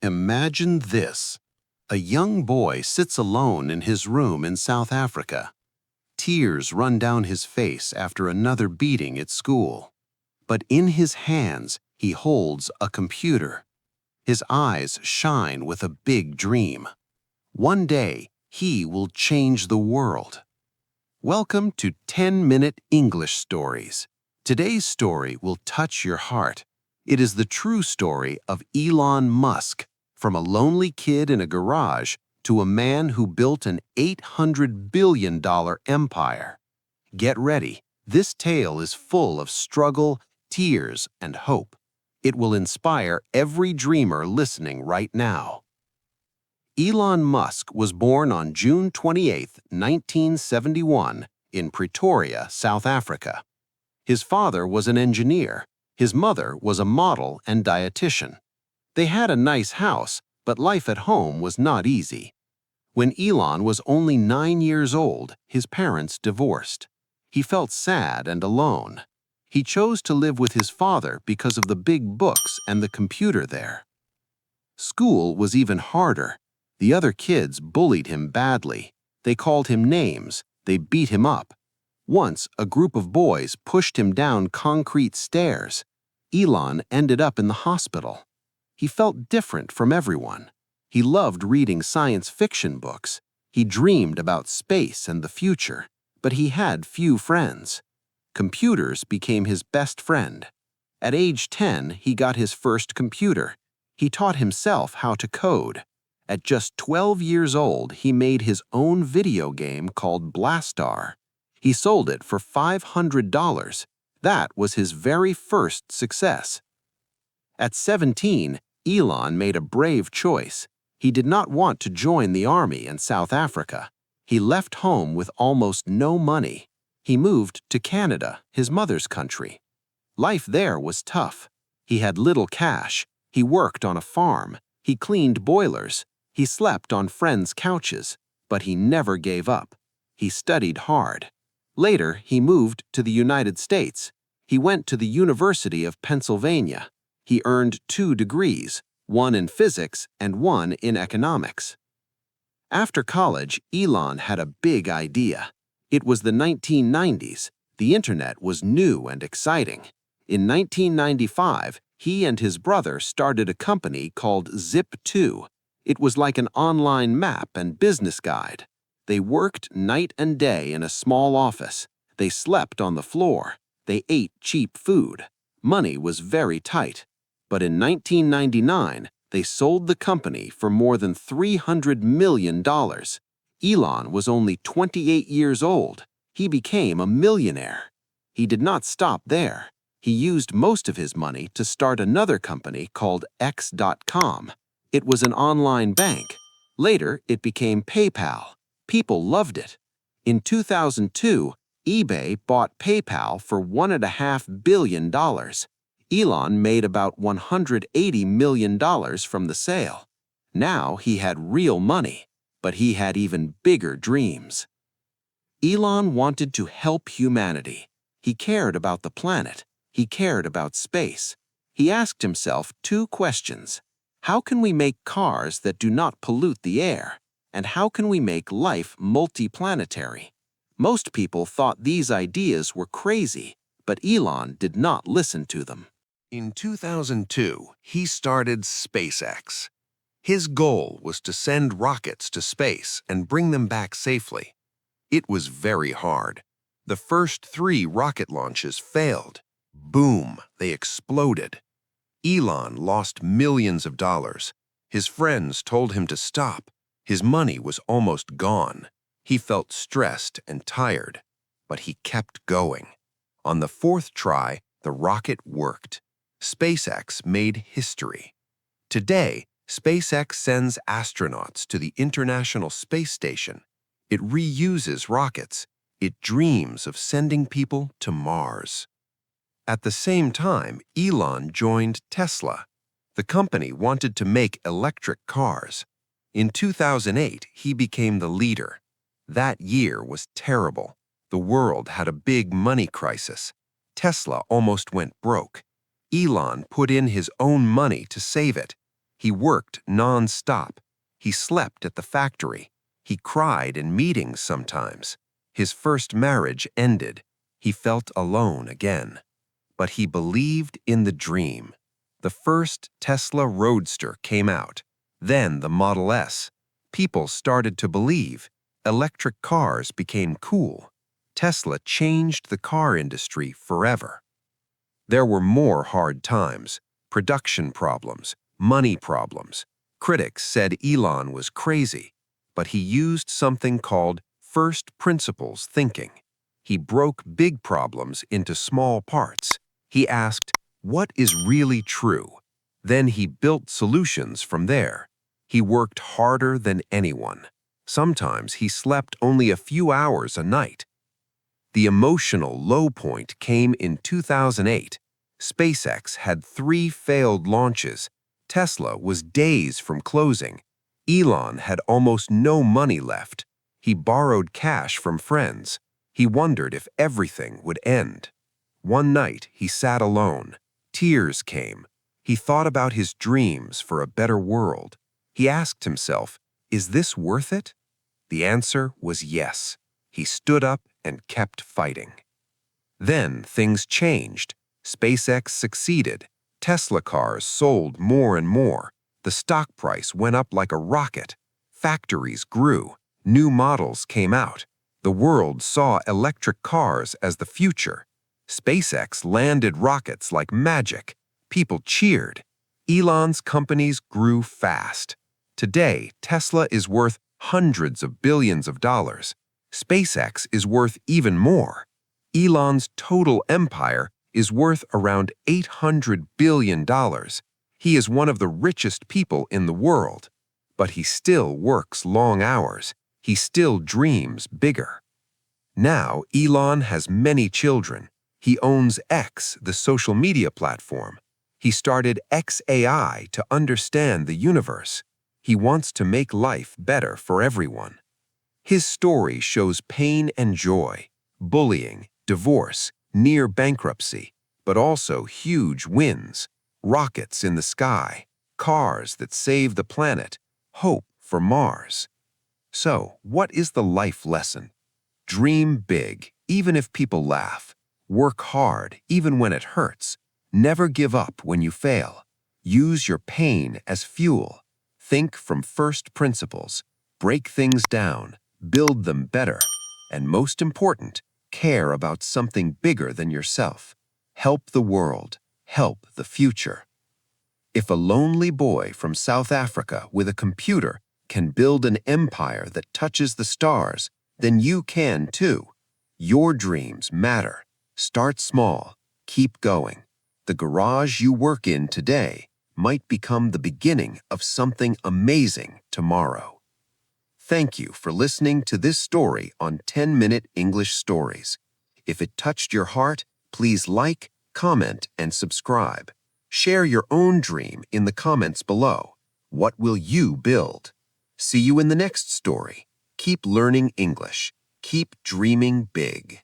Imagine this. A young boy sits alone in his room in South Africa. Tears run down his face after another beating at school. But in his hands, he holds a computer. His eyes shine with a big dream. One day, he will change the world. Welcome to 10-Minute English Stories. Today's story will touch your heart. It is the true story of Elon Musk, from a lonely kid in a garage to a man who built an $800 billion empire. Get ready. This tale is full of struggle, tears, and hope. It will inspire every dreamer listening right now. Elon Musk was born on June 28, 1971, in Pretoria, South Africa. His father was an engineer. His mother was a model and dietitian. They had a nice house, but life at home was not easy. When Elon was only 9 years old, his parents divorced. He felt sad and alone. He chose to live with his father because of the big books and the computer there. School was even harder. The other kids bullied him badly. They called him names. They beat him up. Once, a group of boys pushed him down concrete stairs. Elon ended up in the hospital. He felt different from everyone. He loved reading science fiction books. He dreamed about space and the future, but he had few friends. Computers became his best friend. At age 10, he got his first computer. He taught himself how to code. At just 12 years old, he made his own video game called Blastar. He sold it for $500. That was his very first success. At 17, Elon made a brave choice. He did not want to join the army in South Africa. He left home with almost no money. He moved to Canada, his mother's country. Life there was tough. He had little cash. He worked on a farm. He cleaned boilers. He slept on friends' couches. But he never gave up. He studied hard. Later, he moved to the United States. He went to the University of Pennsylvania. He earned 2 degrees, one in physics and one in economics. After college, Elon had a big idea. It was the 1990s. The internet was new and exciting. In 1995, he and his brother started a company called Zip2. It was like an online map and business guide. They worked night and day in a small office. They slept on the floor. They ate cheap food. Money was very tight. But in 1999, they sold the company for more than $300 million. Elon was only 28 years old. He became a millionaire. He did not stop there. He used most of his money to start another company called X.com. It was an online bank. Later, it became PayPal. People loved it. In 2002, eBay bought PayPal for $1.5 billion. Elon made about $180 million from the sale. Now he had real money, but he had even bigger dreams. Elon wanted to help humanity. He cared about the planet. He cared about space. He asked himself 2 questions. How can we make cars that do not pollute the air? And how can we make life multiplanetary? Most people thought these ideas were crazy, but Elon did not listen to them. In 2002, he started SpaceX. His goal was to send rockets to space and bring them back safely. It was very hard. The first 3 rocket launches failed. Boom, they exploded. Elon lost millions of dollars. His friends told him to stop. His money was almost gone. He felt stressed and tired, but he kept going. On the 4th try, the rocket worked. SpaceX made history. Today, SpaceX sends astronauts to the International Space Station. It reuses rockets. It dreams of sending people to Mars. At the same time, Elon joined Tesla. The company wanted to make electric cars. In 2008, he became the leader. That year was terrible. The world had a big money crisis. Tesla almost went broke. Elon put in his own money to save it. He worked non-stop. He slept at the factory. He cried in meetings sometimes. His first marriage ended. He felt alone again. But he believed in the dream. The first Tesla Roadster came out. Then the Model S. People started to believe. Electric cars became cool. Tesla changed the car industry forever. There were more hard times, production problems, money problems. Critics said Elon was crazy, but he used something called first principles thinking. He broke big problems into small parts. He asked, what is really true? Then he built solutions from there. He worked harder than anyone. Sometimes he slept only a few hours a night. The emotional low point came in 2008. SpaceX had 3 failed launches. Tesla was days from closing. Elon had almost no money left. He borrowed cash from friends. He wondered if everything would end. One night, he sat alone. Tears came. He thought about his dreams for a better world. He asked himself, is this worth it? The answer was yes. He stood up and kept fighting. Then things changed. SpaceX succeeded. Tesla cars sold more and more. The stock price went up like a rocket. Factories grew. New models came out. The world saw electric cars as the future. SpaceX landed rockets like magic. People cheered. Elon's companies grew fast. Today, Tesla is worth hundreds of billions of dollars. SpaceX is worth even more. Elon's total empire is worth around $800 billion. He is one of the richest people in the world. But he still works long hours. He still dreams bigger. Now, Elon has many children. He owns X, the social media platform. He started XAI to understand the universe. He wants to make life better for everyone. His story shows pain and joy, bullying, divorce, near bankruptcy, but also huge wins, rockets in the sky, cars that save the planet, hope for Mars. So, what is the life lesson? Dream big, even if people laugh. Work hard, even when it hurts. Never give up when you fail. Use your pain as fuel. Think from first principles. Break things down. Build them better. And most important, care about something bigger than yourself. Help the world. Help the future. If a lonely boy from South Africa with a computer can build an empire that touches the stars, then you can too. Your dreams matter. Start small. Keep going. The garage you work in today might become the beginning of something amazing tomorrow. Thank you for listening to this story on 10-Minute English Stories. If it touched your heart, please like, comment, and subscribe. Share your own dream in the comments below. What will you build? See you in the next story. Keep learning English. Keep dreaming big.